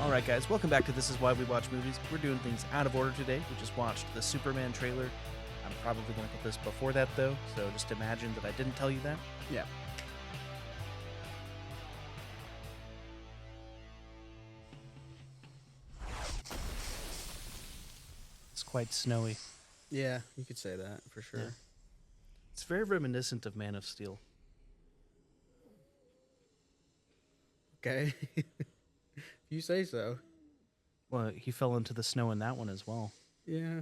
Alright guys, welcome back to This Is Why We Watch Movies. We're doing things out of order today. We just watched the Superman trailer. I'm probably going to put this before that though, so just imagine that I didn't tell you that. Yeah. It's quite snowy. Yeah, you could say that for sure. Yeah. It's very reminiscent of Man of Steel. Okay. If you say so. Well, he fell into the snow in that one as well. Yeah.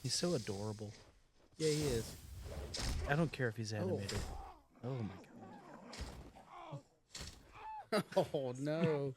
He's so adorable. Yeah, he is. I don't care if he's animated. Oh my god. Oh, no.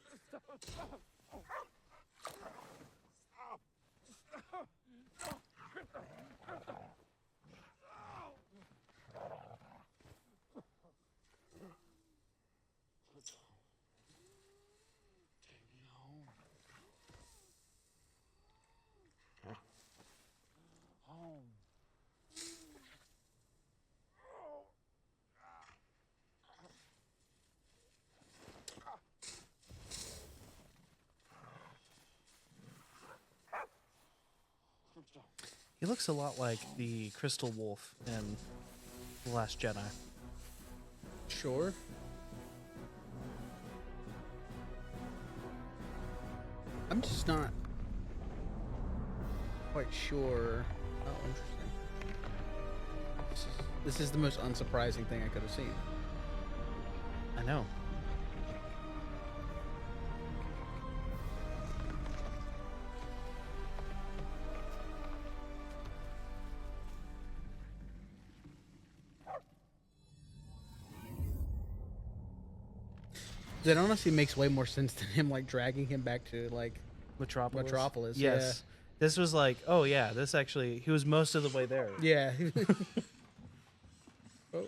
He looks a lot like the Crystal Wolf in The Last Jedi. Sure. I'm just not quite sure. Oh, interesting. This is the most unsurprising thing I could have seen. I know. That honestly makes way more sense than him like dragging him back to like Metropolis. Yes. This was like, oh yeah, this actually, he was most of the way there. Yeah. Oh.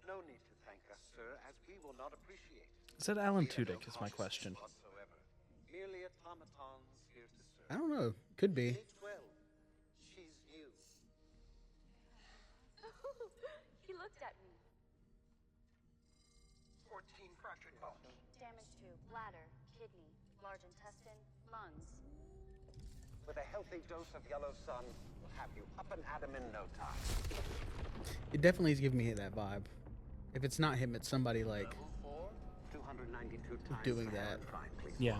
No need to thank us, sir, as we will not appreciate it. Is that Alan We have no Tudyk is my question. whatsoever. Merely automatons here to serve. I don't know. Could be. H12, she's you. He looked at me. 14 fractured bones. Damage to bladder, kidney, large intestine, lungs. With a healthy dose of yellow sun, we'll have you up and at 'em in no time. It definitely is giving me that vibe. If it's not him, it's somebody like Level 4, 292 times doing the that. Heron Prime, please. Yeah.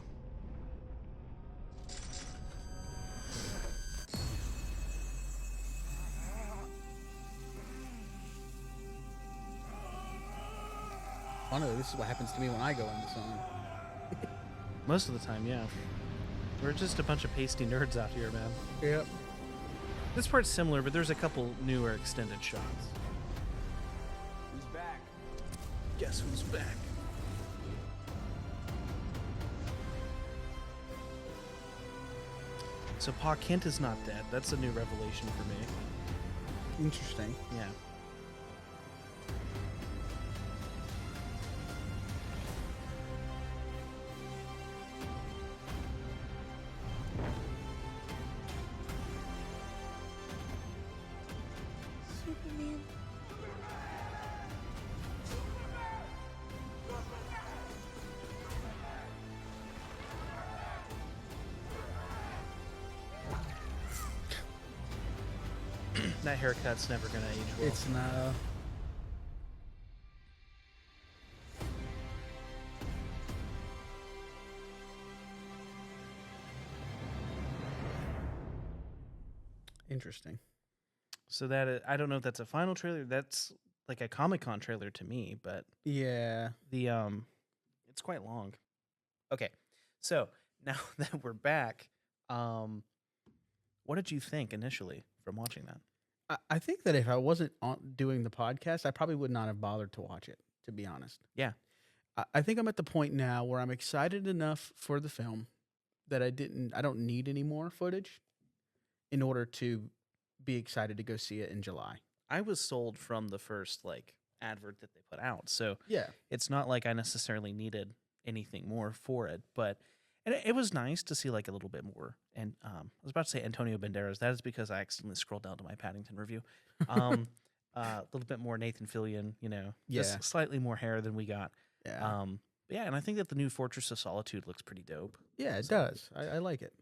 I know this is what happens to me when I go into something. Most of the time, yeah. We're just a bunch of pasty nerds out here, man. Yep. This part's similar, but there's a couple newer extended shots. Who's back? Guess who's back? So Pa Kent is not dead. That's a new revelation for me. Interesting. Yeah. Superman. That haircut's never gonna age well. It's not. Interesting. So that I don't know if that's a final trailer. That's like a Comic-Con trailer to me, but Yeah. the It's quite long. Okay, so now that we're back, what did you think initially from watching that? I think that if I wasn't doing the podcast, I probably would not have bothered to watch it, to be honest. Yeah. I think I'm at the point now where I'm excited enough for the film that I don't need any more footage in order to be excited to go see it in July. I was sold from the first like advert that they put out, so Yeah. it's not like I necessarily needed anything more for it, but and it was nice to see like a little bit more. And I was about to say Antonio Banderas. That is because I accidentally scrolled down to my Paddington review. A little bit more Nathan Fillion, Yeah. just slightly more hair than we got. Yeah. But yeah, and I think that the new Fortress of Solitude looks pretty dope. Yeah, it So- does. I like it.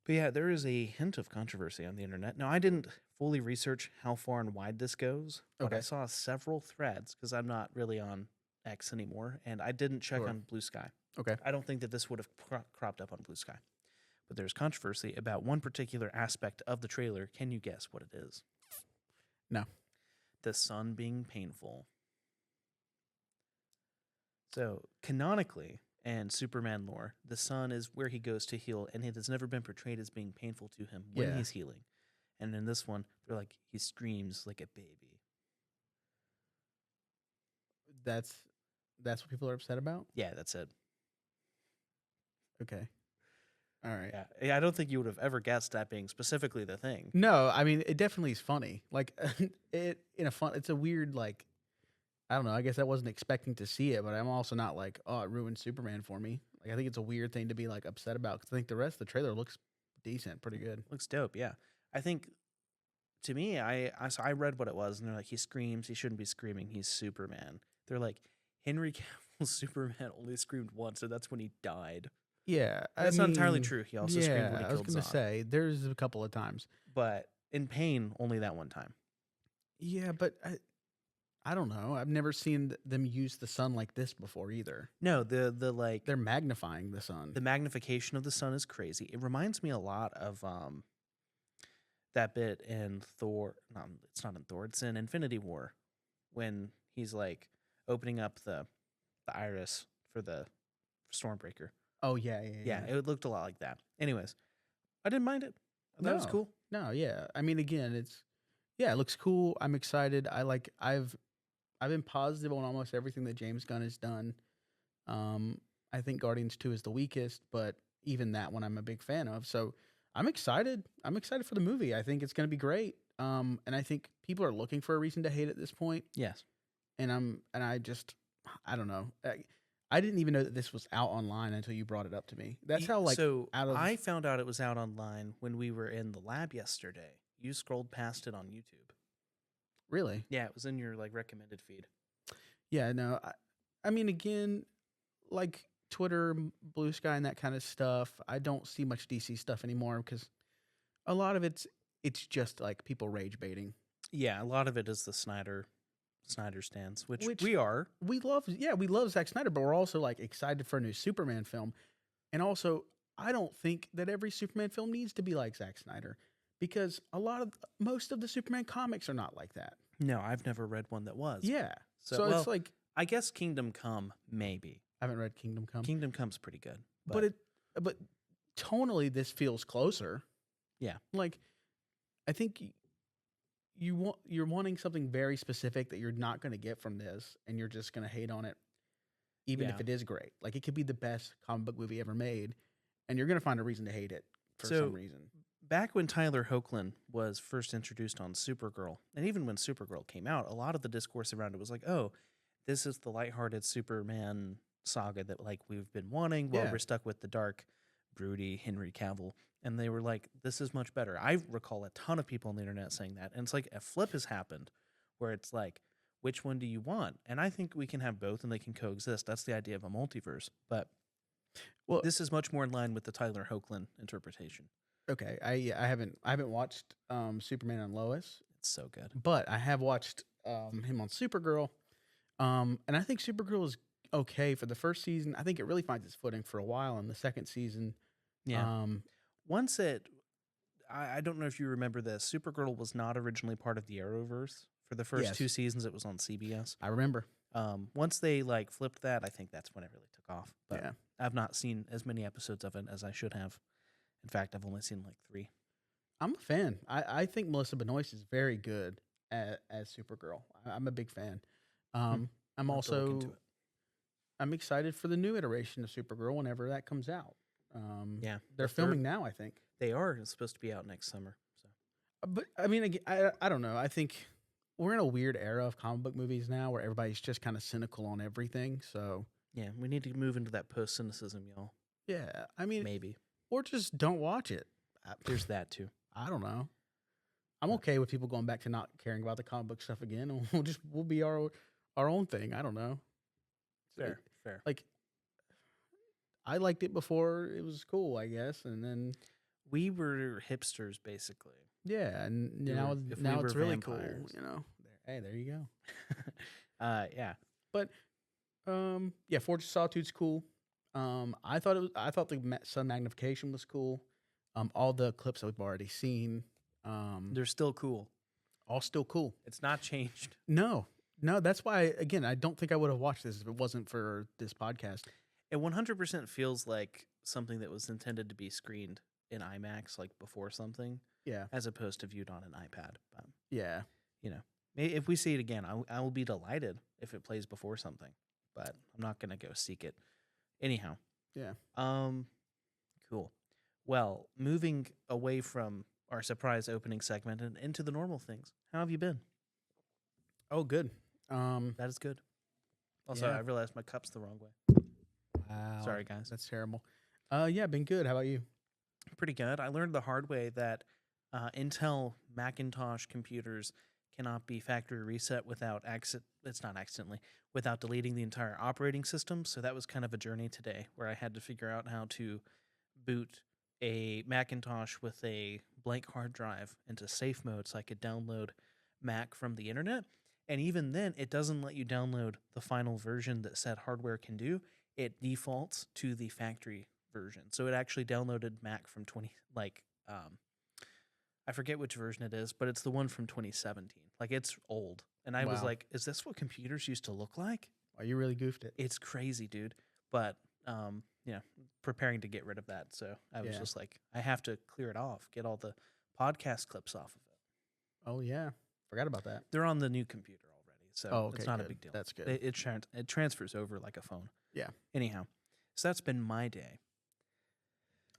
But yeah, there is a hint of controversy on the internet. Now, I didn't fully research how far and wide this goes, but I Okay. saw several threads because I'm not really on X anymore, and I didn't check Sure. on Blue Sky. Okay. I don't think that this would have cropped up on Blue Sky. But there's controversy about one particular aspect of the trailer. Can you guess what it is? No. The sun being painful. So, canonically, and Superman lore, the sun is where he goes to heal, and it has never been portrayed as being painful to him when Yeah. he's healing. And in this one, they're like, he screams like a baby. That's what people are upset about? Yeah, that's it. Okay. All right. Yeah, I don't think you would have ever guessed that being specifically the thing. No, I mean it definitely is funny. Like it's a weird like I don't know, I guess I wasn't expecting to see it, but I'm also not like, oh, it ruined Superman for me. Like I think it's a weird thing to be like upset about cuz I think the rest of the trailer looks decent, pretty good. Looks dope, yeah. I think to me, I read what it was, and they're like, he screams, he shouldn't be screaming, he's Superman. They're like, Henry Cavill's Superman only screamed once, and that's when he died. Yeah, That's not entirely true. He also yeah, screamed when he I was killed gonna Zod. say there's a couple of times. But in pain, only that one time. Yeah, but I don't know. I've never seen them use the sun like this before either. No, the like They're magnifying the sun. the magnification of the sun is crazy. It reminds me a lot of that bit in Thor. No, it's not in Thor. It's in Infinity War when he's like opening up the iris for the Stormbreaker. Oh yeah. Yeah, it looked a lot like that. Anyways, I didn't mind it. I thought it was No. cool. No, yeah. I mean, again, it looks cool. I'm excited. I've been positive on almost everything that James Gunn has done. I think Guardians 2 is the weakest, but even that one I'm a big fan of. So I'm excited. I'm excited for the movie. I think it's going to be great. And I think people are looking for a reason to hate at this point. Yes. And I don't know. I didn't even know that this was out online until you brought it up to me. That's how so out of I found out it was out online when we were in the lab yesterday. You scrolled past it on YouTube. really. Yeah, it was in your like recommended feed. Yeah, no. I mean, again, like Twitter, Blue Sky, and that kind of stuff. I don't see much DC stuff anymore because a lot of it's just like people rage baiting. Yeah, a lot of it is the Snyder stands, which Which- we are. We love Zack Snyder, but we're also like excited for a new Superman film, and also I don't think that every Superman film needs to be like Zack Snyder because most of the Superman comics are not like that. No, I've never read one that was. Yeah, So, so well, it's like I guess Kingdom Come, maybe. I haven't read Kingdom Come, Kingdom Come's pretty good. but tonally this feels closer. Yeah. Like I think you're wanting something very specific that you're not going to get from this, and you're just going to hate on it, even if Yeah. it is great. Like it could be the best comic book movie ever made, and you're going to find a reason to hate it for So- some reason. back when Tyler Hoechlin was first introduced on Supergirl, and even when Supergirl came out, a lot of the discourse around it was like, "Oh, this is the lighthearted Superman saga that like we've been wanting." Well, Yeah. we're stuck with the dark, broody Henry Cavill, and they were like, "This is much better." I recall a ton of people on the internet saying that, and it's like a flip has happened, where it's like, which one do you want? And I think we can have both, and they can coexist. That's the idea of a multiverse, but. Well- This is much more in line with the Tyler Hoechlin interpretation. Okay, I haven't watched Superman and Lois, It's so good. but I have watched him on Supergirl, and I think Supergirl is okay for the first season. I think it really finds its footing for a while in the second season. Yeah. Once I don't know if you remember this, Supergirl was not originally part of the Arrowverse. For the first Yes. 2 seasons, it was on CBS. I remember. Once they like flipped that, I think that's when it really took off. But Yeah. I've not seen as many episodes of it as I should have. In fact, I've only seen like 3. I'm a fan. I think Melissa Benoist is very good as Supergirl. I'm a big fan. I'm I'll have to look into also it. I'm excited for the new iteration of Supergirl whenever that comes out. Yeah, They're the filming third- now, I think. They are. It's supposed to be out next summer. So But I mean, I don't know. I think we're in a weird era of comic book movies now where everybody's just kind of cynical on everything. So yeah, we need to move into that post cynicism, y'all. yeah, I mean, Maybe or just don't watch it. there's that too. I don't know. I'm okay with people going back to not caring about the comic book stuff again, and we'll be our own thing. I don't know. Fair, fair. Like I liked it before it was cool, I guess, and then We were hipsters, basically. yeah, and We now were- if we now were it's really vampires. cool. You know, hey, there you go. Yeah. But yeah, Fortress of Solitude's cool. I thought the sun magnification was cool. All the clips that we've already seen, They're still cool. all still cool. It's not changed. No, that's why again I don't think I would have watched this if it wasn't for this podcast. It 100% feels like something that was intended to be screened in IMAX, like before something, Yeah, as opposed to viewed on an iPad. But, yeah, if we see it again, I will be delighted if it plays before something. But I'm not gonna go seek it. Anyhow. yeah. Cool. Well, moving away from our surprise opening segment and into the normal things. How have you been? Oh, good. That is good. Also, Yeah. I realized my cup's the wrong way. Wow, Sorry, guys. that's terrible. Yeah, been good. How about you? Pretty good. I learned the hard way that Intel Macintosh computers cannot be factory reset without without deleting the entire operating system. So that was kind of a journey today where I had to figure out how to boot a Macintosh with a blank hard drive into safe mode so I could download Mac from the internet. And even then, it doesn't let you download the final version that said hardware can do. It defaults to the factory version. So it actually downloaded Mac from I forget which version it is, but it's the one from 2017. Like, it's old. And I was Wow. like, is this what computers used to look like? Oh, you really goofed it. It's crazy, dude. But preparing to get rid of that. So I was Yeah. just like, I have to clear it off, get all the podcast clips off of it. Oh yeah, forgot about that. They're on the new computer already, so Oh, okay, it's not a good. big deal. That's good. It transfers over like a phone. Yeah. Anyhow, so that's been my day.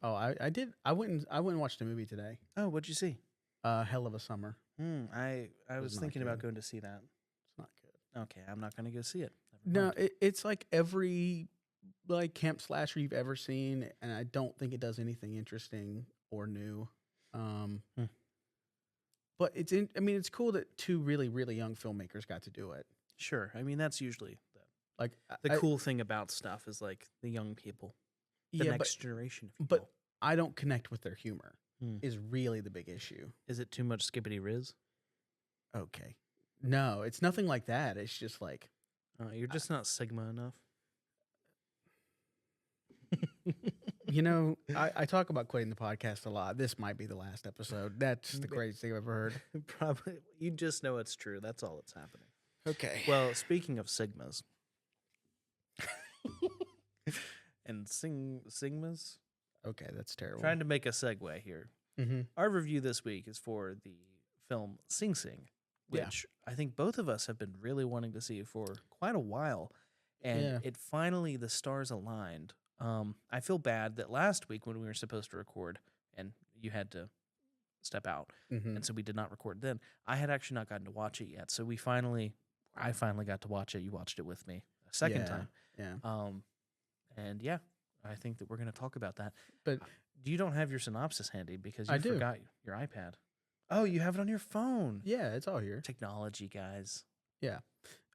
Oh, I did. I went and watched a movie today. Oh, what'd you see? Hell of a Summer. I was not thinking about good. going to see that. It's not good. Okay, I'm not going to go see it. Never No, mind. it's like every like camp slasher you've ever seen, and I don't think it does anything interesting or new. But it's cool that two really really young filmmakers got to do it. Sure. I mean, that's usually Like the I- cool thing about stuff is like the young people, the yeah, next generation. If you but will. I don't connect with their humor. Hmm. Is really the big issue. Is it too much skibbity riz? Okay, no, it's nothing like that. It's just like You're just not Sigma enough. I talk about quitting the podcast a lot. This might be the last episode. That's the craziest thing I've ever heard. Probably. You just know it's true. That's all that's happening. Okay. Well, speaking of Sigmas and Sigmas, Okay, that's terrible. trying to make a segue here. Mm-hmm. Our review this week is for the film Sing Sing, Yeah. which I think both of us have been really wanting to see for quite a while. And Yeah. it finally, the stars aligned. I feel bad that last week when we were supposed to record and you had to step out, Mm-hmm. and so we did not record then, I had actually not gotten to watch it yet. So I finally got to watch it. You watched it with me a second Yeah. time. Yeah. And yeah, I think that we're going to talk about that. But You don't have your synopsis handy because you I do. forgot your iPad. Oh, you have it on your phone. yeah, it's all here. Technology, guys.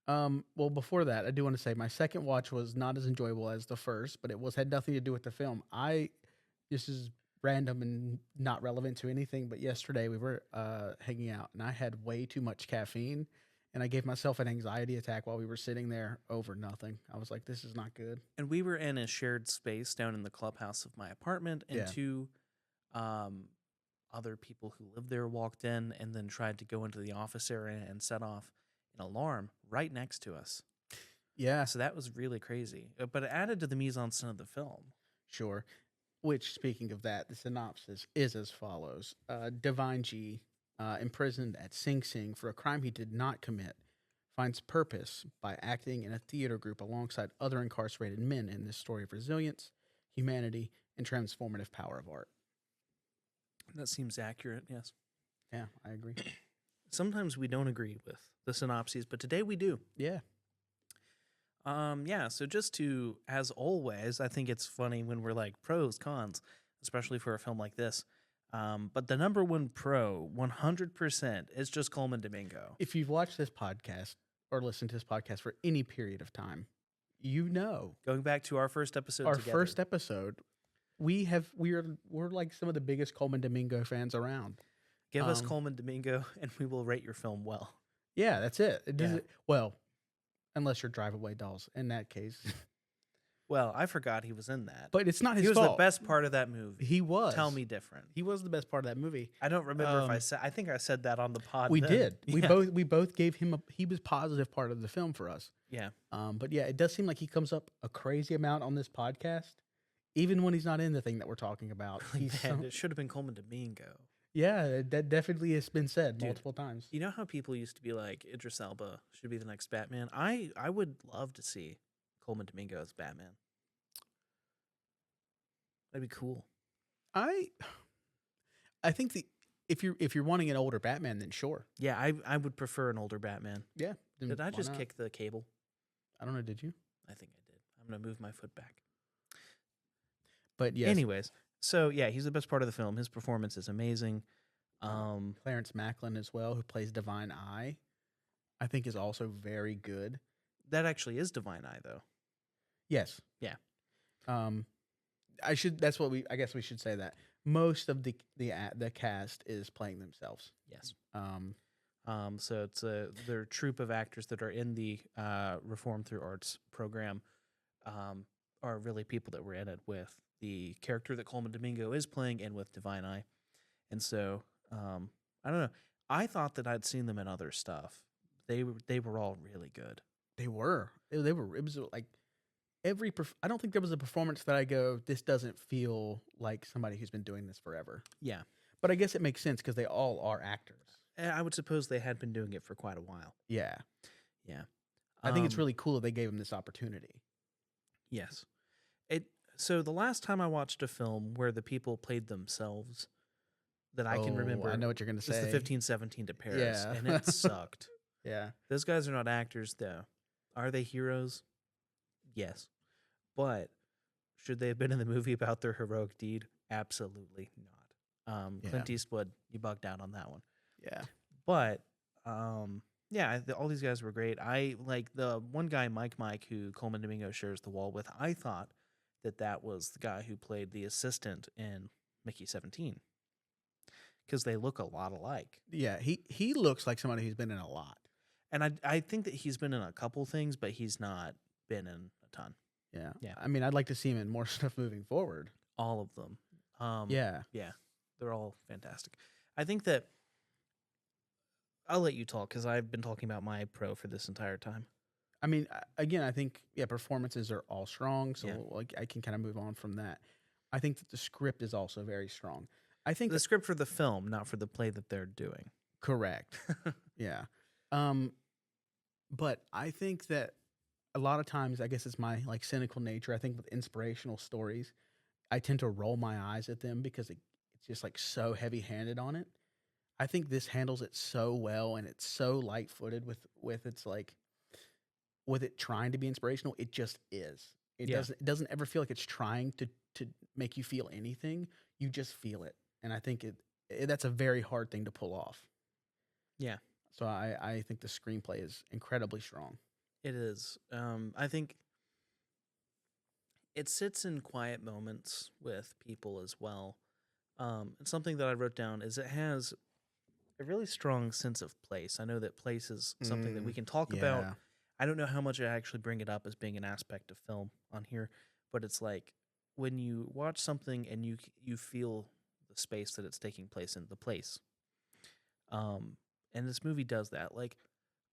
Well, before that, I do want to say my second watch was not as enjoyable as the first, but had nothing to do with the film. This is random and not relevant to anything, but yesterday we were hanging out and I had way too much caffeine and I gave myself an anxiety attack while we were sitting there over nothing. I was like, this is not good. And we were in a shared space down in the clubhouse of my apartment, and Yeah. two other people who lived there walked in and then tried to go into the office area and set off an alarm right next to us. Yeah, So that was really crazy. But it added to the mise en scène of the film. sure. Which, speaking of that, the synopsis is as follows: Divine G, imprisoned at Sing Sing for a crime he did not commit, finds purpose by acting in a theater group alongside other incarcerated men in this story of resilience, humanity, and transformative power of art. That seems accurate, yes. Yeah, I agree. Sometimes we don't agree with the synopses, but today we do. Yeah. Yeah, so just to, as always, I think it's funny when we're like pros, cons, especially for a film like this. But the number one pro, 100%, is just Coleman Domingo. If you've watched this podcast or listened to this podcast for any period of time, you know Going back to our first episode our together. first episode, we're like some of the biggest Coleman Domingo fans around. Give us um, Coleman Domingo, and we will rate your film well. Yeah, that's it. It Yeah. doesn't well, unless you're Drive Away Dolls. In that case, Well, I forgot he was in that. but it's not his he was fault. the best part of that movie. He was. Tell me different. he was the best part of that movie. I don't remember if I Um, said. I think I said that on the pod. We then. did. Yeah. We both gave him he was positive part of the film for us. Yeah. But yeah, it does seem like he comes up a crazy amount on this podcast, even when he's not in the thing that we're talking about. Like, He's man, some- it should have been Coleman Domingo. yeah, that definitely has been said Dude. multiple times. You know how people used to be like Idris Elba should be the next Batman? I would love to see Coleman Domingo as Batman. That'd be cool. I think if you're wanting an older Batman, then sure. Yeah, I would prefer an older Batman. Yeah. then Did I why just not? kick the cable? I don't know. Did you? I think I did. I'm gonna move my foot back. But yes, Anyways, so yeah, he's the best part of the film. His performance is amazing. Clarence Macklin as well, who plays Divine Eye, I think is also very good. That actually is Divine Eye, though. Yes. Yeah. I should. That's what we. I guess we should say that most of the cast is playing themselves. Yes. Um. So it's their troupe of actors that are in the Reform Through Arts program are really people that were in it with the character that Coleman Domingo is playing and with Divine Eye. And so I don't know. I thought that I'd seen them in other stuff. They were all really good. They were. They were. It was like every. I don't think there was a performance that I go, this doesn't feel like somebody who's been doing this forever. Yeah. But I guess it makes sense because they all are actors. And I would suppose they had been doing it for quite a while. Yeah. Yeah. I think it's Um, really cool that they gave them this opportunity. Yes. So the last time I watched a film where the people played themselves that I can Oh, remember I know what you're going to was say. the 1517 to Paris, Yeah. and it sucked. Yeah. Those guys are not actors, though. Are they heroes? Yes. But should they have been in the movie about their heroic deed? Absolutely not. Yeah. Clint Eastwood, you bugged out on that one. Yeah. But yeah, all these guys were great. I like the one guy, Mike, who Coleman Domingo shares the wall with. I thought that was the guy who played the assistant in Mickey 17 because they look a lot alike. Yeah. He looks like somebody who's been in a lot. And I think that he's been in a couple things, but he's not been in a ton. Yeah. Yeah. I mean, I'd like to see him in more stuff moving forward. All of them. Yeah. Yeah, they're all fantastic. I think that I'll let you talk because I've been talking about my pro for this entire time. I mean, again, I think performances are all strong, so Yeah. like I can kind of move on from that. I think that the script is also very strong. I think The script for the film, not for the play that they're doing. correct. Yeah. But I think that a lot of times, I guess it's my like cynical nature. I think with inspirational stories, I tend to roll my eyes at them because it's just like so heavy-handed on it. I think this handles it so well, and it's so light-footed with its like with it trying to be inspirational. It just is. It Yeah. doesn't ever feel like it's trying to make you feel anything. You just feel it, and I think that's a very hard thing to pull off. Yeah. So I think the screenplay is incredibly strong. It is. I think it sits in quiet moments with people as well. And something that I wrote down is it has a really strong sense of place. I know that place is something that we can talk about. Yeah. I don't know how much I actually bring it up as being an aspect of film on here, but it's like when you watch something and you feel the space that it's taking place in, the place. And this movie does that. Like,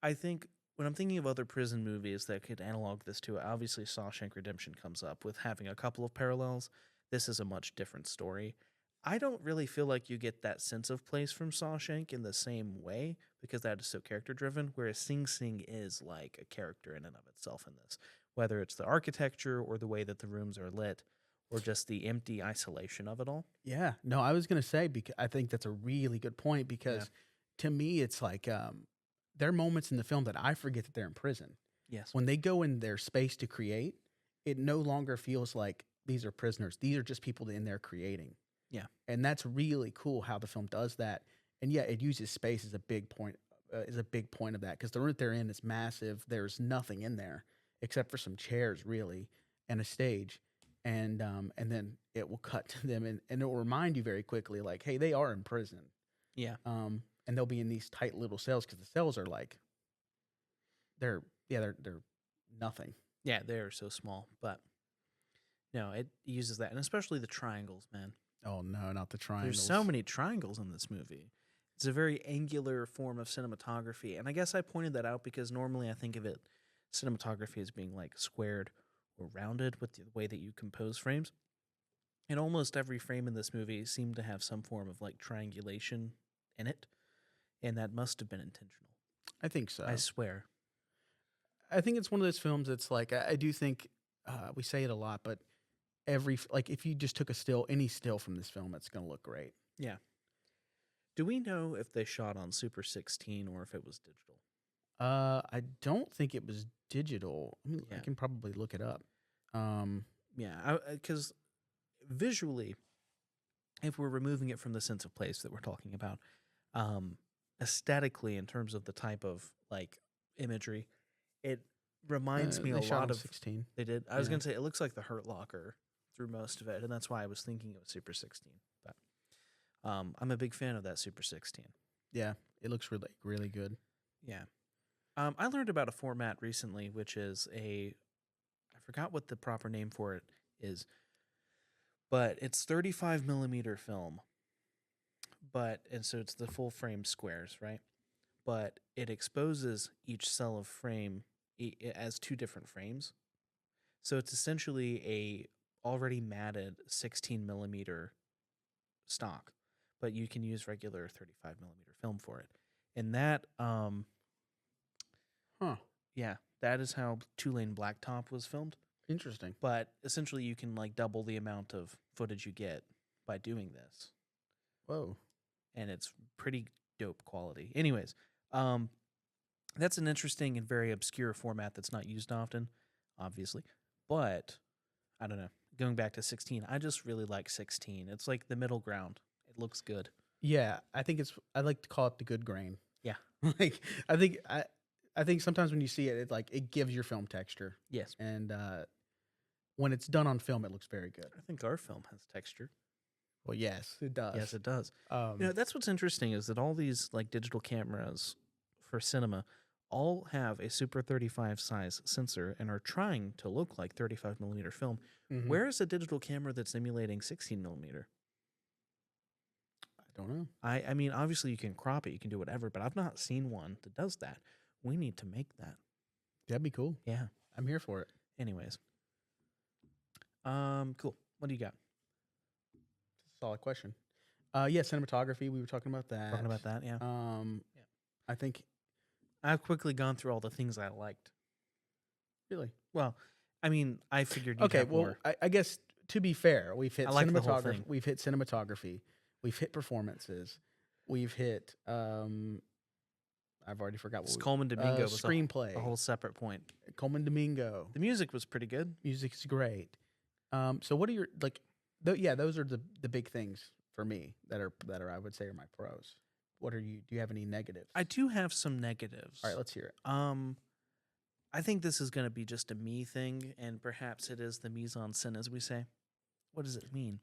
I think when I'm thinking of other prison movies that could analog this to it, obviously Shawshank Redemption comes up with having a couple of parallels. This is a much different story. I don't really feel like you get that sense of place from Shawshank in the same way because that is so character driven, whereas Sing Sing is like a character in and of itself in this, whether it's the architecture or the way that the rooms are lit or just the empty isolation of it all. Yeah. No, I was gonna say because I think that's a really good point because to me it's like there are moments in the film that I forget that they're in prison. Yes. When they go in their space to create, it no longer feels like these are prisoners. These are just people in there creating. Yeah. And that's really cool how the film does that. And yeah, it uses space as a big point of that because the room they're in is massive. There's nothing in there except for some chairs really and a stage. And then it will cut to them and it will remind you very quickly like, hey, they are in prison. Yeah. And they'll be in these tight little cells because the cells are like they're nothing. Yeah, they're so small, but no, it uses that, and especially the triangles, man. Oh no, not the triangles. There's so many triangles in this movie. It's a very angular form of cinematography, and I guess I pointed that out because normally I think of it cinematography as being like squared or rounded with the way that you compose frames. And almost every frame in this movie seemed to have some form of like triangulation in it, and that must have been intentional. I think so. I swear. I think it's one of those films that's like I do think we say it a lot, but like if you just took any still from this film, it's gonna look great. Yeah. Do we know if they shot on Super 16 or if it was digital? I don't think it was digital. I mean, I Yeah. can probably look it up. Yeah, because visually, if we're removing it from the sense of place that we're talking about, aesthetically, in terms of the type of like imagery, it reminds me they a shot lot on of. 16. They did. I was Yeah. gonna say it looks like the Hurt Locker through most of it, and that's why I was thinking it was Super 16. But I'm a big fan of that Super 16. Yeah, it looks really really good. Yeah. I learned about a format recently, which is I forgot what the proper name for it is, but it's 35 millimeter film. And so it's the full frame squares, right? But it exposes each cell of frame as two different frames. So it's essentially a already matted 16 millimeter stock, but you can use regular 35 millimeter film for it. And that, yeah, that is how Two-Lane Blacktop was filmed. Interesting. But essentially, you can like double the amount of footage you get by doing this, Whoa. and it's pretty dope quality. Anyways, that's an interesting and very obscure format that's not used often, obviously. But I don't know. Going back to 16, I just really like 16. It's like the middle ground. It looks good. Yeah, I like to call it the good grain. Yeah. Like I think sometimes when you see it, it gives your film texture, Yes. and when it's done on film, it looks very good. I think our film has texture. Well, yes, it does. Yes, it does. Um, That's what's interesting is that all these like digital cameras for cinema all have a Super 35 size sensor and are trying to look like 35 millimeter film. mhm. Where is a digital camera that's emulating 16 millimeter? I don't know. I mean, obviously you can crop it, you can do whatever, but I've not seen one that does that. We need to make that. That'd be cool. Yeah. I'm here for it. Anyways. Cool. What do you got? Solid question. Yeah, cinematography. We were talking about that. Talking about that, yeah. Yeah. I think I've quickly gone through all the things I liked. really. Well, I mean, I figured you'd Okay, have well, more. I guess to be fair, we've hit I like the whole cinematography. thing. We've hit cinematography. We've hit performances. We've hit. I've already forgot what This we, Coleman Domingo was screenplay. a whole separate point. Coleman Domingo. The music was pretty good. Music is great. So what are your like? Those are the big things for me that are I would say are my pros. What are you? Do you have any negatives? I do have some negatives. All right, let's hear it. I think this is going to be just a me thing, and perhaps it is the mise en scène, as we say. What does it mean?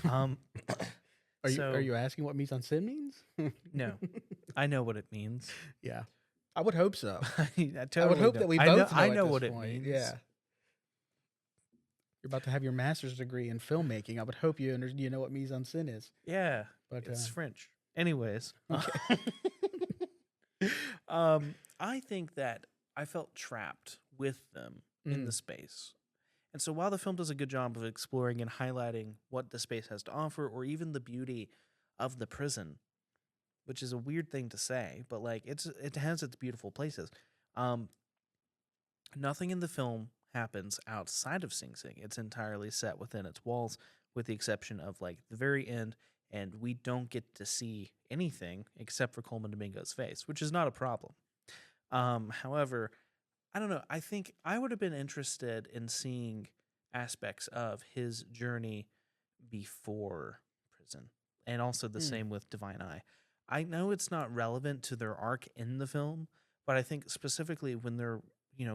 Are you asking what mise en scène means? No, I know what it means. Yeah, I would hope so. I I would hope that we both know. I at know this what it point. means. Yeah. You're about to have your master's degree in filmmaking. I would hope you know what mise en scène is. Yeah, But it's French. Anyways, Okay. I think that I felt trapped with them in the space. And so while the film does a good job of exploring and highlighting what the space has to offer, or even the beauty of the prison, which is a weird thing to say, but like it has its beautiful places. Um, Nothing in the film happens outside of Sing Sing. It's entirely set within its walls, with the exception of like the very end, and we don't get to see anything except for Coleman Domingo's face, which is not a problem. However, I don't know. I think I would have been interested in seeing aspects of his journey before prison, and also the same with Divine Eye. I know it's not relevant to their arc in the film, but I think specifically when they're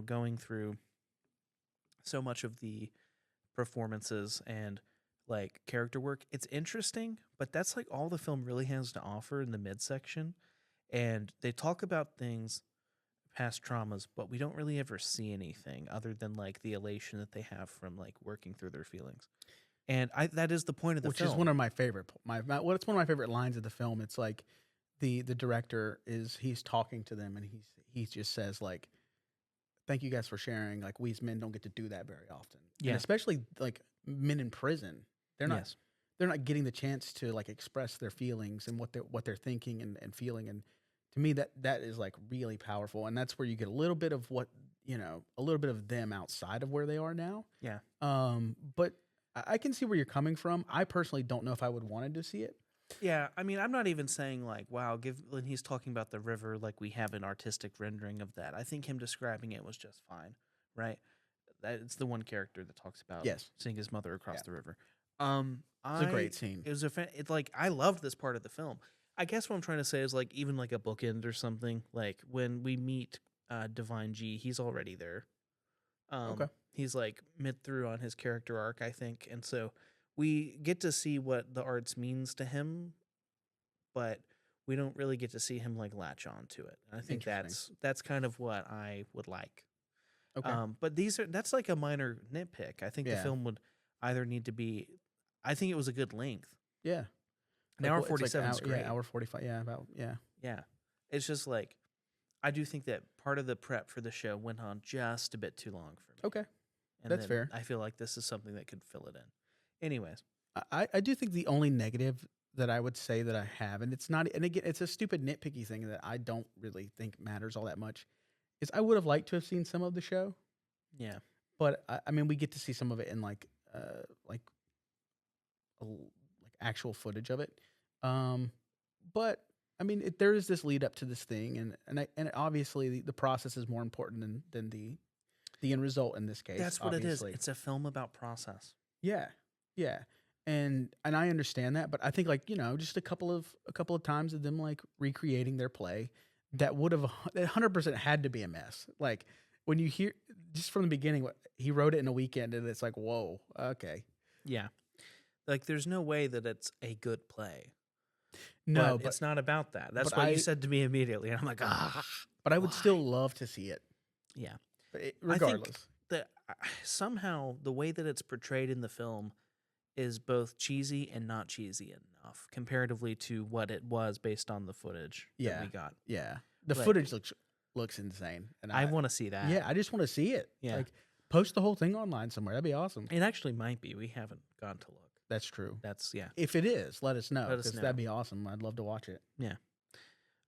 going through so much of the performances and like character work, it's interesting, but that's like all the film really has to offer in the midsection. And they talk about things, past traumas, but we don't really ever see anything other than like the elation that they have from like working through their feelings. And that is the point of the Which film. is one of my favorite. It's one of my favorite lines of the film. It's like the director he's talking to them and he just says like, "Thank you guys for sharing. Like we as men don't get to do that very often. Yeah. And especially like men in prison. They're not Yes. they're not getting the chance to like express their feelings and what they're thinking and feeling. And to me that is like really powerful. And that's where you get a little bit of a little bit of them outside of where they are now. Yeah. But I can see where you're coming from. I personally don't know if I would wanted to see it. Yeah, I mean, I'm not even saying like, wow, when he's talking about the river, like we have an artistic rendering of that. I think him describing it was just fine, right? It's the one character that talks about Yes. seeing his mother across Yeah. the river. It's a great scene. It was it's like I loved this part of the film. I guess what I'm trying to say is like even like a bookend or something. Like when we meet Divine G, he's already there. Okay. He's like mid through on his character arc, I think, and so we get to see what the arts means to him, but we don't really get to see him like latch on to it. And I think Interesting. that's kind of what I would like. Okay. But that's like a minor nitpick. I think the Yeah. film would either need to be. I think it was a good length. Yeah. An hour 47 is great. Yeah, hour 45. Yeah, Yeah, it's just like I do think that part of the prep for the show went on just a bit too long for me. Okay. And That's then fair. I feel like this is something that could fill it in. Anyways, I do think the only negative that I would say that I have, and it's not, and again, it's a stupid nitpicky thing that I don't really think matters all that much, is I would have liked to have seen some of the show, yeah, but I mean, we get to see some of it in like actual footage of it. But I mean, there is this lead up to this thing, and obviously the process is more important than the end result in this case. that's what obviously. it is. It's a film about process. Yeah, yeah, and I understand that, but I think like just a couple of times of them like recreating their play that would have 100% had to be a mess. Like when you hear just from the beginning, he wrote it in a weekend, and it's like, whoa, okay, Yeah, like there's no way that it's a good play. no, but it's not about that. That's but what I- you said to me immediately, and I'm like, but I would why? still love to see it, Yeah. regardless. That somehow the way that it's portrayed in the film is both cheesy and not cheesy enough comparatively to what it was based on the footage that Yeah. we got. Yeah, the Like- footage looks insane, and I want to see that. yeah, I just want to see it. Yeah. Like post the whole thing online somewhere. That'd be awesome. It actually might be. We haven't gone to look. That's true. That's yeah. If it is, let us know Let us because know. that'd be awesome. I'd love to watch it.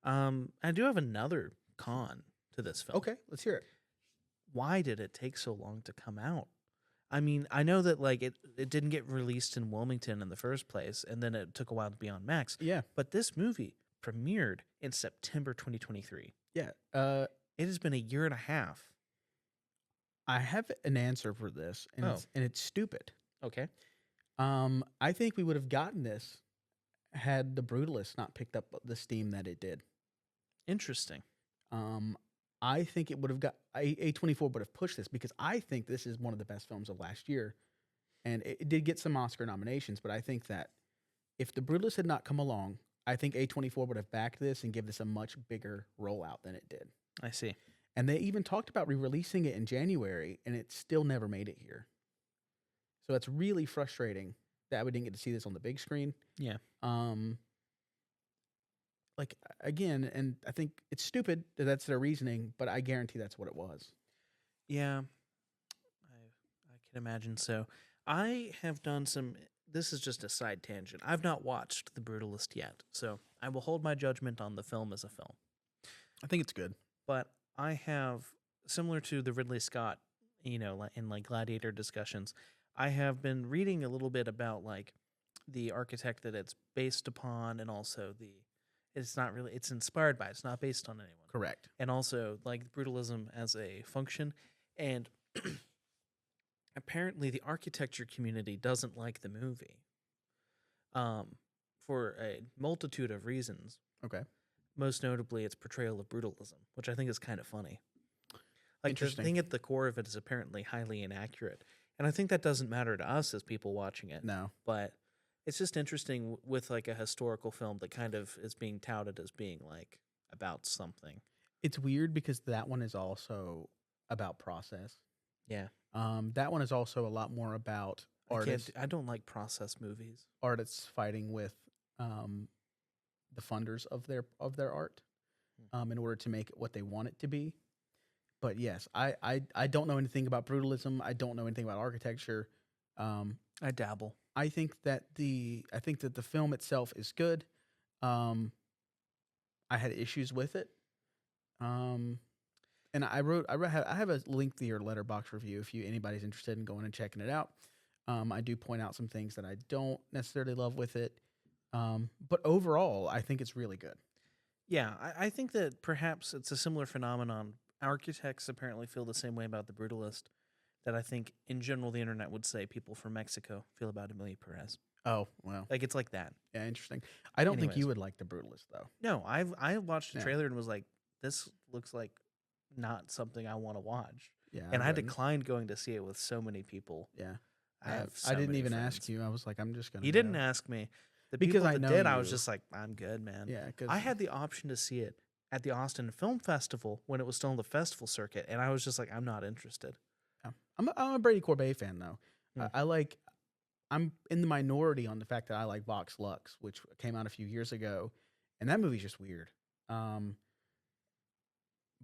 I do have another con to this film. Okay, let's hear it. Why did it take so long to come out? I mean, I know that like it didn't get released in Wilmington in the first place, and then it took a while to be on Max. Yeah, But this movie premiered in September 2023. yeah. It has been a year and a half. I have an answer for this, and it's stupid. Okay. I think we would have gotten this had the Brutalist not picked up the steam that it did. Interesting. I think it would have got A24 would have pushed this because I think this is one of the best films of last year, and it did get some Oscar nominations. But I think that if the Brutalist had not come along, I think A24 would have backed this and give this a much bigger rollout than it did. I see. And they even talked about re-releasing it in January, and it still never made it here. So it's really frustrating that we didn't get to see this on the big screen. Yeah. like again, and I think it's stupid that that's their reasoning, but I guarantee that's what it was. Yeah, I can imagine so. I have done some. This is just a side tangent. I've not watched The Brutalist yet, so I will hold my judgment on the film as a film. I think it's good. But I have, similar to the Ridley Scott, in like Gladiator discussions, I have been reading a little bit about like the architect that it's based upon, and also it's not really, it's inspired by. It's not based on anyone, Correct. and also like brutalism as a function, and apparently the architecture community doesn't like the movie, for a multitude of reasons. Okay. Most notably its portrayal of brutalism, which I think is kind of funny. Like the Interesting. thing at the core of it is apparently highly inaccurate, and I think that doesn't matter to us as people watching it. No. But it's just interesting with like a historical film that kind of is being touted as being like about something. It's weird because that one is also about process. Yeah, That one is also a lot more about I don't like process movies. artists fighting with the funders of their art in order to make it what they want it to be. But yes, I don't know anything about brutalism. I don't know anything about architecture. I dabble. I think that the film itself is good. I had issues with it. And I have a lengthier Letterboxd review if anybody's interested in going and checking it out. I do point out some things that I don't necessarily love with it. But overall, I think it's really good. Yeah, I think that perhaps it's a similar phenomenon. Architects apparently feel the same way about The Brutalist that I think in general the internet would say people from Mexico feel about Emilia Perez. Oh, well. Like it's like that. Yeah, interesting. I don't think Anyways. you would like The Brutalist, though. No, I watched the Yeah. trailer and was like, this looks like not something I want to watch. Yeah. And I wouldn't. declined going to see it with so many people. Yeah. I have I so didn't many even friends. ask you. I was like, I'm just going to You didn't ask me. The Because people I that know did, I was you. just like, I'm good, man. Yeah, because I had the option to see it at the Austin Film Festival when it was still on the festival circuit, and I was just like, I'm not interested. I'm a Brady Corbet fan, though. Hmm. I'm in the minority on the fact that I like Vox Lux, which came out a few years ago, and that movie's just weird.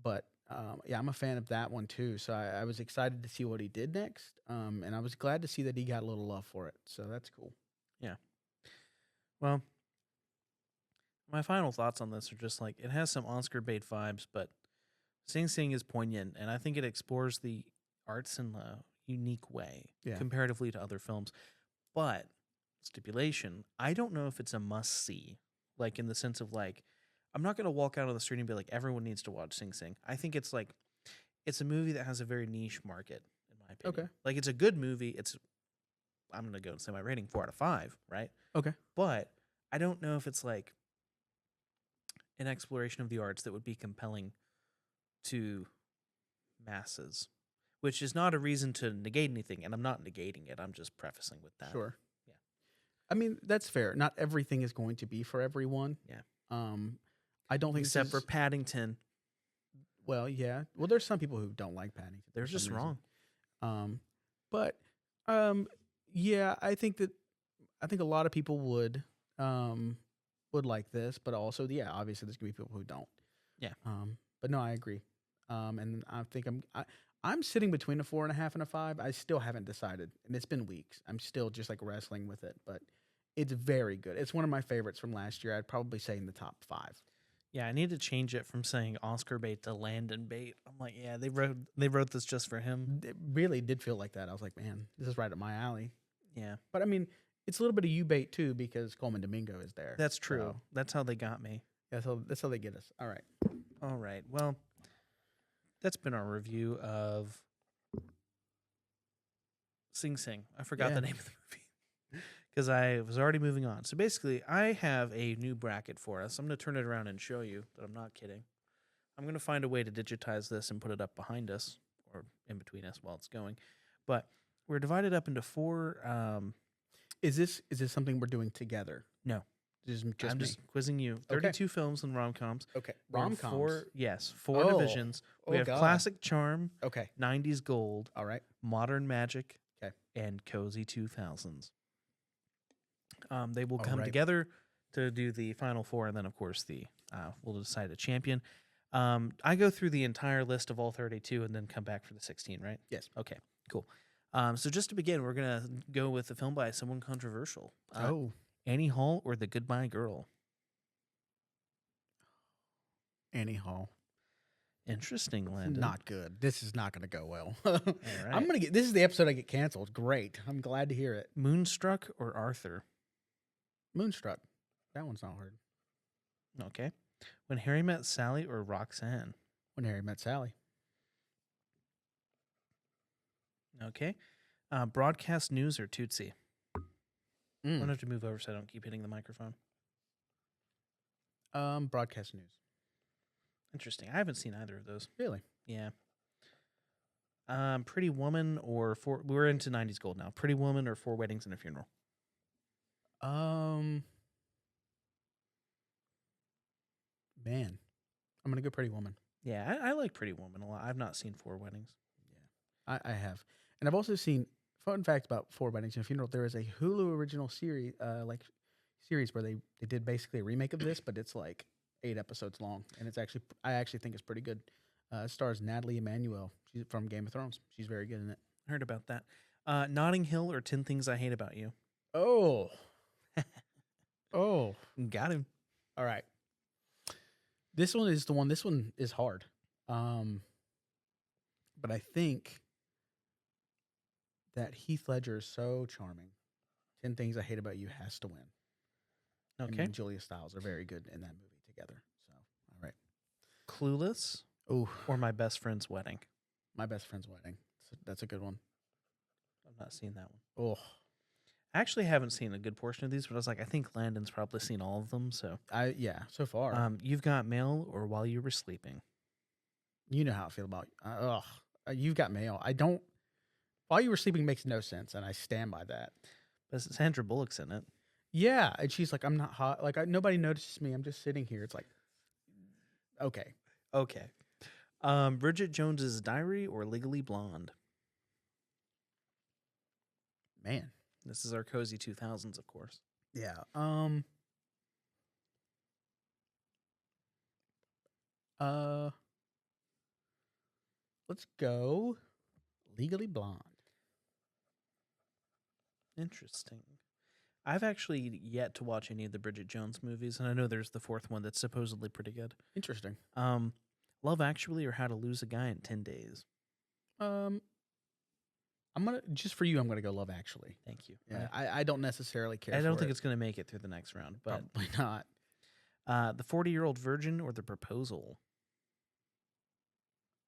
But yeah, I'm a fan of that one too. So I was excited to see what he did next, and I was glad to see that he got a little love for it. So that's cool. Well, my final thoughts on this are just like it has some Oscar bait vibes, but Sing Sing is poignant, and I think it explores the arts in a unique way Yeah. comparatively to other films. But stipulation, I don't know if it's a must see, like in the sense of like, I'm not going to walk out on the street and be like, everyone needs to watch Sing Sing. I think it's like, it's a movie that has a very niche market, in my opinion. Okay. Like, it's a good movie. I'm going to go and say my rating 4 out of 5, right? Okay. But I don't know if it's like an exploration of the arts that would be compelling to masses, which is not a reason to negate anything. And I'm not negating it. I'm just prefacing with that. Sure. Yeah. I mean, that's fair. Not everything is going to be for everyone. Yeah. I don't think Except this for Paddington. well, yeah. Well, there's some people who don't like Paddington. They're for just some wrong. reason. But yeah, I think a lot of people would like this, but also, yeah, obviously there's gonna be people who don't. Yeah. But no, I agree. And I think I'm sitting between a 4.5 and a 5. I still haven't decided, and it's been weeks. I'm still just like wrestling with it, but it's very good. It's one of my favorites from last year. I'd probably say in the top 5. Yeah, I need to change it from saying Oscar bait to Landon bait. I'm like, yeah, they wrote this just for him. It really did feel like that. I was like, man, this is right up my alley. Yeah, But I mean, it's a little bit of you bait too because Coleman Domingo is there. that's true. So, That's how they got me. yeah, that's how they get us. All right. All right. Well, that's been our review of Sing Sing. I forgot Yeah. the name of the movie because I was already moving on. So basically, I have a new bracket for us. I'm going to turn it around and show you that I'm not kidding. I'm going to find a way to digitize this and put it up behind us or in between us while it's going. But we're divided up into 4. Is this something we're doing together? No. Just I'm me. just quizzing you. Okay. 32 films and rom-coms. Okay. We're in Rom-coms. 4, yes, 4 Oh. divisions. We Oh, have God. classic charm, Okay. 90s gold, All right. modern magic, 'Kay. and cozy 2000s. They will All come right. together to do the final 4, and then of course the we'll decide a champion. I go through the entire list of all 32 and then come back for the 16, right? Yes. Okay, cool. So just to begin, we're going to go with a film by someone controversial. Annie Hall or The Goodbye Girl? Annie Hall. Interesting, Landon. Not good. This is not going to go well. All I'm right. gonna get. This is the episode I get canceled. Great. I'm glad to hear it. Moonstruck or Arthur? Moonstruck. That one's not hard. Okay. When Harry Met Sally or Roxanne? When Harry Met Sally. Okay. Broadcast News or Tootsie? I'm Mm. going to have to move over so I don't keep hitting the microphone. Broadcast news. Interesting. I haven't seen either of those. Really? Yeah. Pretty Woman or we're into 90s gold now. Pretty Woman or Four Weddings and a Funeral? Man, I'm gonna go Pretty Woman. Yeah, I like Pretty Woman a lot. I've not seen Four Weddings. I have, and I've also seen. Fun fact about Four Weddings and a Funeral: there is a Hulu original series, series where they did basically a remake of this, but it's like 8 episodes long, and it's actually I actually think it's pretty good. It stars Natalie Emmanuel. She's from Game of Thrones. She's very good in it. Heard about that. Notting Hill or 10 Things I Hate About You? Oh, oh, Got him. all right. This one is the one. This one is hard, but I think that Heath Ledger is so charming. 10 Things I Hate About You has to win. Him Okay. and Julia Stiles are very good in that movie together. So, all right. Clueless Oh, or My Best Friend's Wedding? My Best Friend's Wedding. That's a good one. I've not seen that one. Oh, I actually haven't seen a good portion of these, but I was like, I think Landon's probably seen all of them. So, so far. You've Got Mail or While You Were Sleeping? You know how I feel about You've Got Mail. I don't. While You Were Sleeping makes no sense, and I stand by that. But Sandra Bullock's in it. Yeah, and she's like, I'm not hot. Like, nobody notices me. I'm just sitting here. It's like, okay. Okay. Bridget Jones's Diary or Legally Blonde? Man. This is our cozy 2000s, of course. Yeah. Let's go Legally Blonde. Interesting. I've actually yet to watch any of the Bridget Jones movies, and I know there's the fourth one that's supposedly pretty good. Interesting. Love Actually or How to Lose a Guy in 10 Days? I'm gonna just for you. I'm gonna go Love Actually. Thank you. Yeah, I don't necessarily care. I don't for think it. it's going to make it through the next round, but Probably not. The 40-Year-Old Virgin or The Proposal?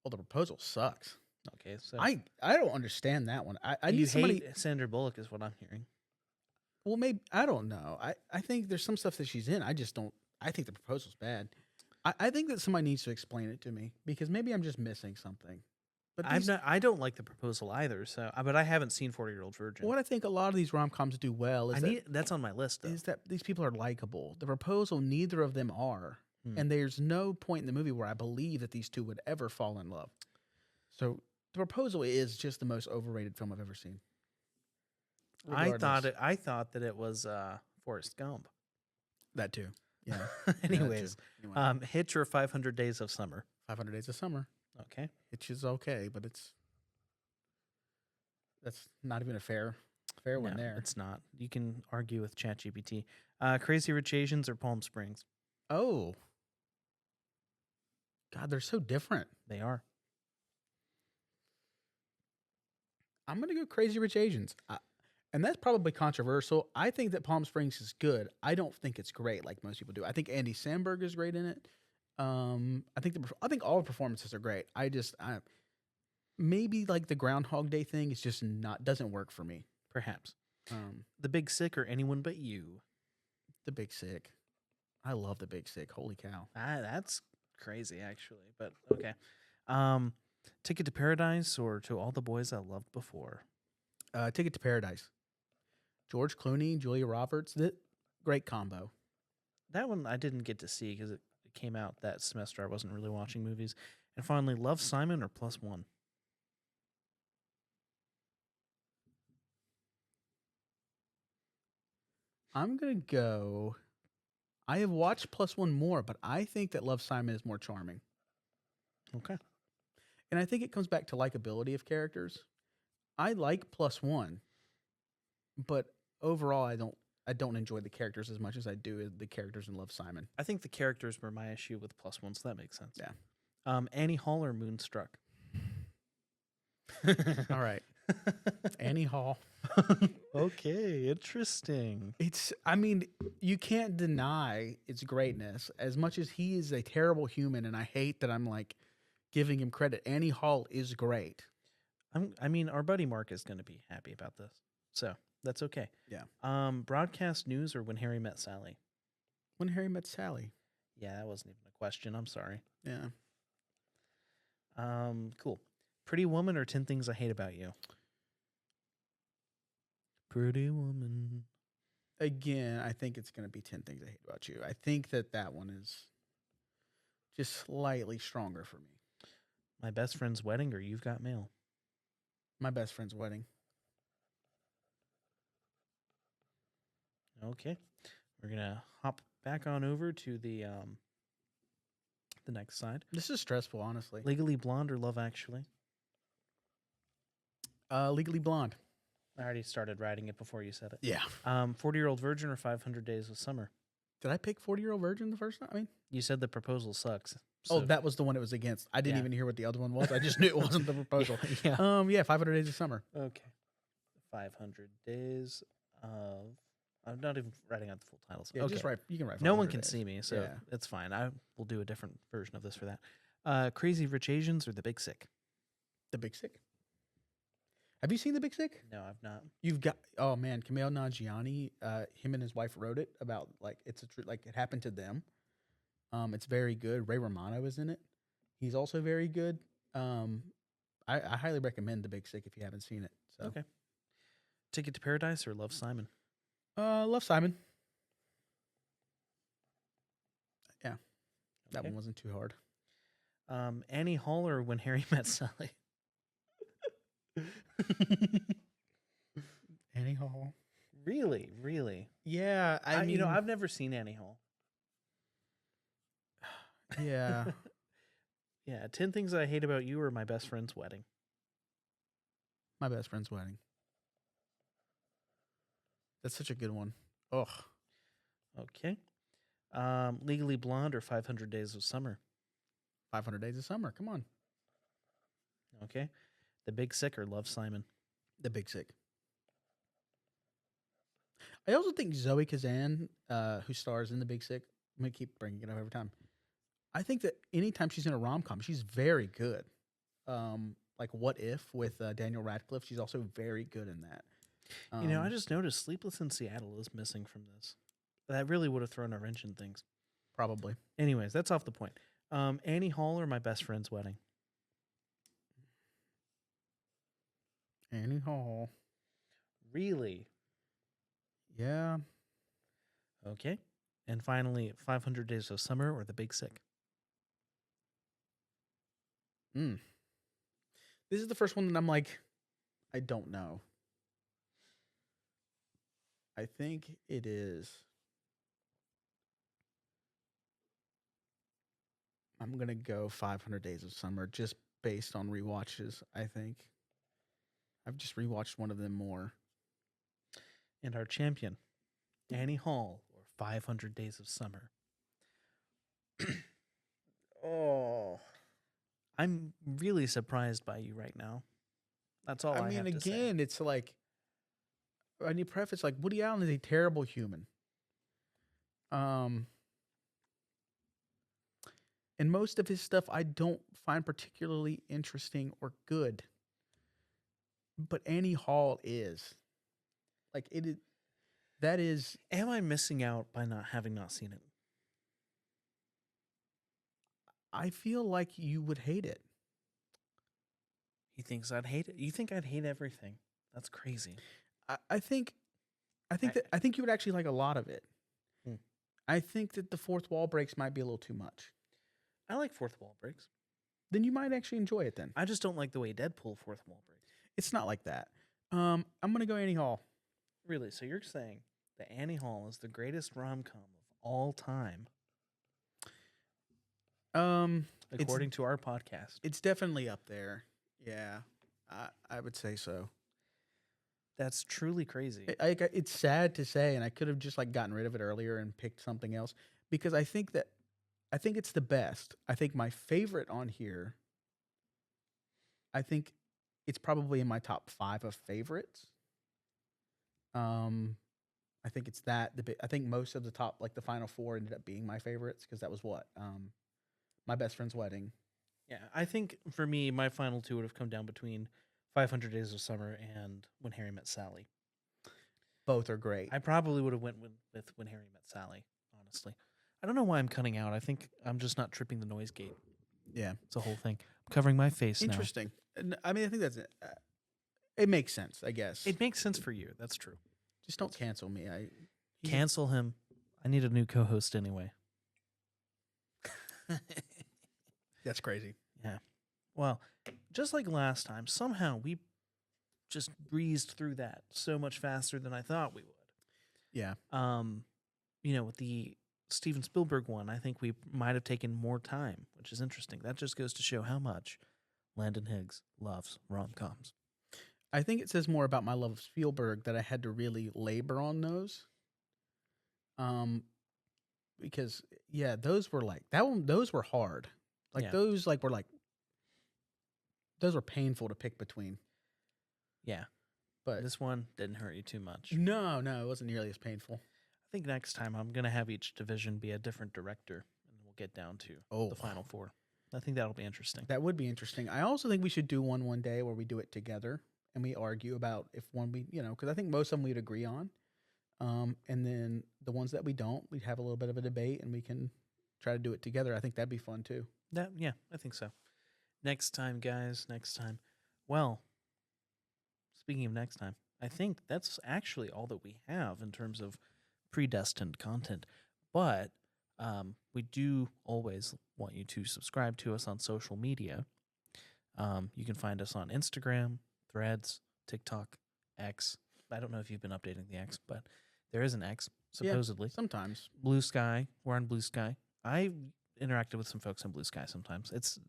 Well, The Proposal sucks. Okay, so I don't understand that one. I you need somebody. hate Sandra Bullock is what I'm hearing. Well, maybe I don't know. I think there's some stuff that she's in. I just don't. I think The Proposal's bad. I think that somebody needs to explain it to me because maybe I'm just missing something. But I don't like The Proposal either. So, but I haven't seen 40-Year-Old Virgin. what I think a lot of these rom-coms do well is That's on my list though. is that these people are likable. The Proposal, neither of them are, and there's no point in the movie where I believe that these two would ever fall in love. So The Proposal is just the most overrated film I've ever seen. I Regardless. thought that it was Forrest Gump. That too. Yeah. Anyways, Anyway, Hitch or 500 Days of Summer? 500 Days of Summer. Okay. Hitch is okay, but that's not even a fair one No, there. it's not. You can argue with ChatGPT. Crazy Rich Asians or Palm Springs? Oh. God, they're so different. They are. I'm going to go Crazy Rich Asians. And that's probably controversial. I think that Palm Springs is good. I don't think it's great like most people do. I think Andy Samberg is great in it. I think all the performances are great. Maybe like the Groundhog Day thing is just doesn't work for me. Perhaps. The Big Sick or Anyone But You? The Big Sick. I love The Big Sick. Holy cow. That's crazy, actually. But okay. Ticket to Paradise or To All the Boys I Loved Before? Ticket to Paradise. George Clooney, Julia Roberts. Great combo. That one I didn't get to see because it came out that semester. I wasn't really watching movies. And finally, Love, Simon or Plus One? I'm going to go. I have watched Plus One more, but I think that Love, Simon is more charming. Okay. And I think it comes back to likability of characters. I like Plus One, but overall I don't enjoy the characters as much as I do the characters in Love, Simon. I think the characters were my issue with Plus One, so that makes sense. Yeah. Annie Hall or Moonstruck? All right. Annie Hall. Okay, interesting. I mean, you can't deny its greatness. As much as he is a terrible human, and I hate that I'm like giving him credit, Annie Hall is great. I mean, our buddy Mark is going to be happy about this, so that's okay. Yeah. Broadcast news or When Harry Met Sally? When Harry Met Sally. Yeah, that wasn't even a question. I'm sorry. Yeah. Cool. Pretty Woman or 10 Things I Hate About You? Pretty Woman. Again, I think it's going to be 10 Things I Hate About You. I think that one is just slightly stronger for me. My Best Friend's Wedding or You've Got Mail? My Best Friend's Wedding. Okay. We're going to hop back on over to the next side. This is stressful, honestly. Legally Blonde or Love Actually? Legally Blonde. I already started writing it before you said it. Yeah. 40-Year-Old Virgin or 500 Days of Summer? Did I pick 40-Year-Old Virgin the first time? I mean, You said the proposal sucks. oh, that was the one it was against. I didn't Yeah. even hear what the other one was. I just knew it wasn't the proposal. Yeah. Yeah, 500 Days of Summer. Okay. 500 Days of... I'm not even writing out the full titles. Yeah, okay. just write. You can write. No one 500 can days. see me, so Yeah. it's fine. I will do a different version of this for that. Crazy Rich Asians or The Big Sick? The Big Sick. Have you seen The Big Sick? No, I've not. You've got. Oh man, Kumail Nanjiani. Him and his wife wrote it about like it's a like it happened to them. It's very good. Ray Romano is in it. He's also very good. I highly recommend The Big Sick if you haven't seen it. So. Okay. Ticket to Paradise or Love, Simon? Love, Simon. Yeah, that Okay. one wasn't too hard. Annie Hall or When Harry Met Sally? Annie Hall. Really? Really? Yeah, I mean, I've never seen Annie Hall. yeah. Yeah, 10 Things I Hate About You or My Best Friend's Wedding? My Best Friend's Wedding. That's such a good one. Ugh. Okay. Legally Blonde or 500 Days of Summer? 500 Days of Summer. Come on. Okay. The Big Sick or Love, Simon? The Big Sick. I also think Zoe Kazan, who stars in The Big Sick, I'm going to keep bringing it up every time. I think that anytime she's in a rom-com, she's very good. Like What If with Daniel Radcliffe, she's also very good in that. I just noticed Sleepless in Seattle is missing from this. That really would have thrown a wrench in things. Probably. Anyways, that's off the point. Annie Hall or My Best Friend's Wedding? Annie Hall. Really? Yeah. Okay. And finally, 500 Days of Summer or The Big Sick? This is the first one that I'm like, I don't know. I think it is. I'm going to go 500 Days of Summer just based on rewatches, I think. I've just rewatched one of them more. And our champion, Annie Hall or 500 Days of Summer? Oh. I'm really surprised by you right now. That's all I I mean, have to say. again, it's like, I need to preface, like, Woody Allen is a terrible human. And most of his stuff I don't find particularly interesting or good. But Annie Hall is. Like, that is, Am I missing out by not seen it? I feel like you would hate it. He thinks I'd hate it. You think I'd hate everything? That's crazy. I think you would actually like a lot of it. Hmm. I think that the fourth wall breaks might be a little too much. I like fourth wall breaks. Then you might actually enjoy it then. I just don't like the way Deadpool fourth wall breaks. It's not like that. I'm going to go Annie Hall. Really? So you're saying that Annie Hall is the greatest rom-com of all time, It's according to our podcast. it's definitely up there. Yeah, I would say so. That's truly crazy. It's sad to say, and I could have just like gotten rid of it earlier and picked something else because I think it's the best. I think my favorite on here. I think it's probably in my top 5 of favorites. I think it's that. I think most of the top, like the final 4, ended up being my favorites because that was what my best friend's wedding. Yeah, I think for me, my final 2 would have come down between 500 Days of Summer and When Harry Met Sally. Both are great. I probably would have went with When Harry Met Sally, honestly. I don't know why I'm cutting out. I think I'm just not tripping the noise gate. Yeah, It's a whole thing. I'm covering my face now. interesting. I mean, I think that's it. It makes sense, I guess. It makes sense for you. That's true. Just don't cancel me. Cancel him. I need a new co-host anyway. That's crazy. Yeah. Well, just like last time, somehow we just breezed through that so much faster than I thought we would. Yeah. With the Steven Spielberg one, I think we might have taken more time, which is interesting. That just goes to show how much Landon Higgs loves rom-coms. I think it says more about my love of Spielberg that I had to really labor on those. Because those were like that one. Those were hard. Like Yeah. those were painful to pick between. Yeah. But This one didn't hurt you too much. no, it wasn't nearly as painful. I think next time I'm going to have each division be a different director, and we'll get down to the final 4. I think that'll be interesting. That would be interesting. I also think we should do one day where we do it together and we argue about if one because I think most of them we'd agree on. And then the ones that we don't, we'd have a little bit of a debate and we can try to do it together. I think that'd be fun too. Yeah, I think so. Next time, guys, next time. Well, speaking of next time, I think that's actually all that we have in terms of predestined content. But we do always want you to subscribe to us on social media. You can find us on Instagram, Threads, TikTok, X. I don't know if you've been updating the X, but there is an X, supposedly. Sometimes. Blue Sky. We're on Blue Sky. I interacted with some folks on Blue Sky sometimes. It's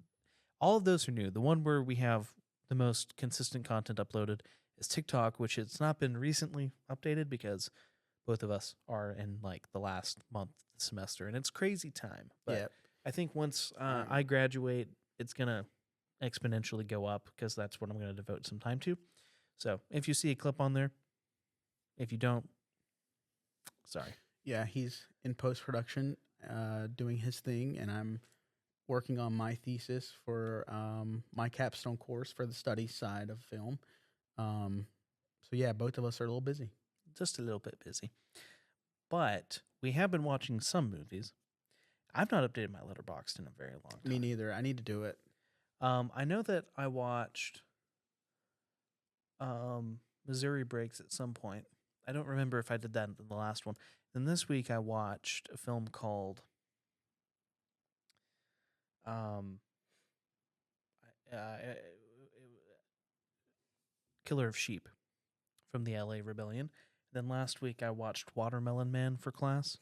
all of those are new. The one where we have the most consistent content uploaded is TikTok, which it's not been recently updated because both of us are in like the last month of the semester, and it's crazy time. But I think once I graduate, it's gonna exponentially go up because that's what I'm gonna devote some time to. So if you see a clip on there, if you don't, sorry. Yeah, he's in post-production doing his thing, and I'm working on my thesis for my capstone course for the study side of film. So yeah, both of us are a little busy. Just a little bit busy. But we have been watching some movies. I've not updated my Letterboxd in a very long time. Me neither. I need to do it. I know that I watched Missouri Breaks at some point. I don't remember if I did that in the last one. Then this week I watched a film called Killer of Sheep from the LA Rebellion. Then last week I watched Watermelon Man for class.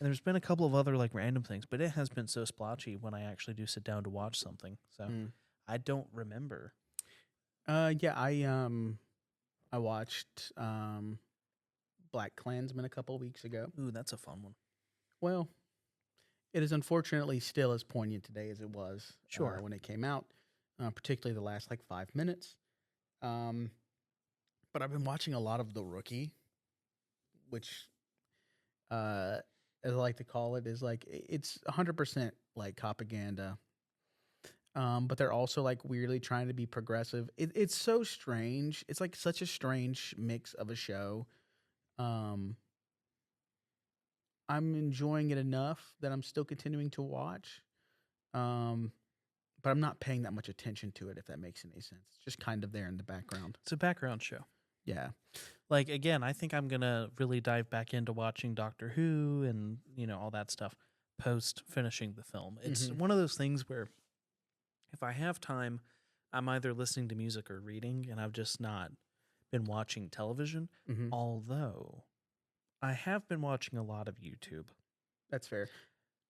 And there's been a couple of other like random things, but it has been so splotchy when I actually do sit down to watch something. So I don't remember. I watched Black Klansman a couple of weeks ago. Ooh, that's a fun one. Well, it is unfortunately still as poignant today as it was when it came out, particularly the last like 5 minutes. But I've been watching a lot of The Rookie, which, as I like to call it, is like it's 100% like propaganda. But they're also like weirdly trying to be progressive. It's so strange. It's like such a strange mix of a show. I'm enjoying it enough that I'm still continuing to watch. But I'm not paying that much attention to it, if that makes any sense. It's just kind of there in the background. It's a background show. Yeah. Like, again, I think I'm going to really dive back into watching Doctor Who and, all that stuff post finishing the film. It's one of those things where if I have time, I'm either listening to music or reading, and I've just not been watching television. Although I have been watching a lot of YouTube, That's fair.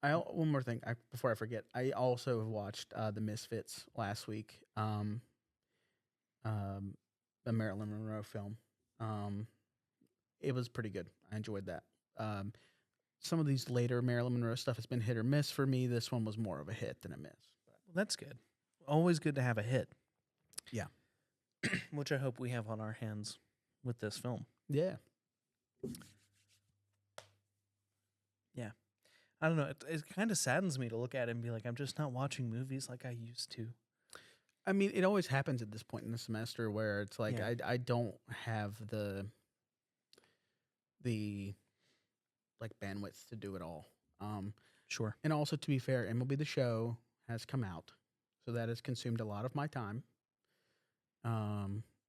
One more thing before I forget. I also watched The Misfits last week. The Marilyn Monroe film. It was pretty good. I enjoyed that. Some of these later Marilyn Monroe stuff has been hit or miss for me. This one was more of a hit than a miss. Well, that's good. Always good to have a hit. Yeah. Which I hope we have on our hands with this film. Yeah. I don't know. It kind of saddens me to look at it and be like, I'm just not watching movies like I used to. I mean, it always happens at this point in the semester where it's like Yeah. I don't have the like bandwidth to do it all. Sure. And also, to be fair, MLB The Show has come out, so that has consumed a lot of my time,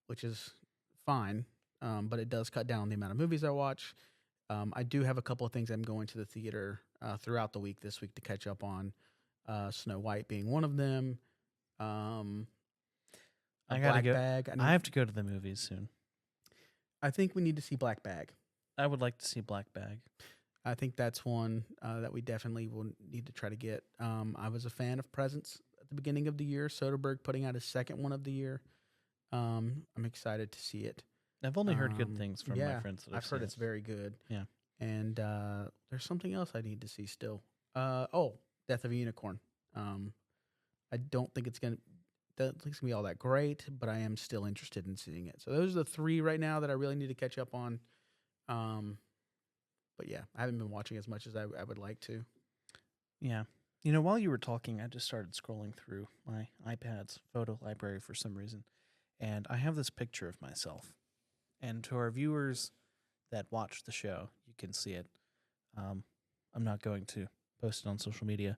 which is fine. But it does cut down the amount of movies I watch. I do have a couple of things I'm going to the theater throughout the week this week to catch up on. Snow White being one of them. A I gotta Black go. Bag. I have to go to the movies soon. I think we need to see Black Bag. I would like to see Black Bag. I think that's one that we definitely will need to try to get. I was a fan of Presents at the beginning of the year. Soderbergh putting out his second one of the year. I'm excited to see it. I've only heard good things from my yeah, friends that I've heard seen it's it. very good. Yeah. And there's something else I need to see still. Death of a Unicorn. I don't think it's gonna be all that great, but I am still interested in seeing it. So those are the three right now that I really need to catch up on. But yeah, I haven't been watching as much as I would like to. Yeah. You know, while you were talking, I just started scrolling through my iPad's photo library for some reason. And I have this picture of myself. And to our viewers that watch the show, you can see it. I'm not going to post it on social media,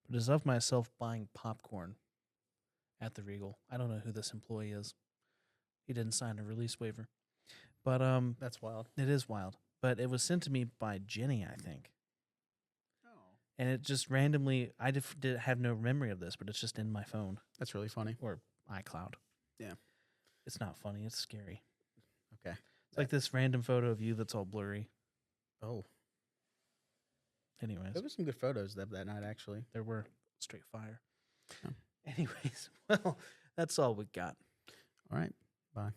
but it's of myself buying popcorn at the Regal. I don't know who this employee is. He didn't sign a release waiver. But That's wild. it is wild. But it was sent to me by Jenny, I think. Oh, And it just randomly, I did have no memory of this, but it's just in my phone that's really funny. or iCloud. Yeah. It's not funny. It's scary. Okay. It's like this random photo of you that's all blurry. Oh, Anyways, there were some good photos that night actually. there were straight fire. Oh. Anyways, well, that's all we got. All right. Bye.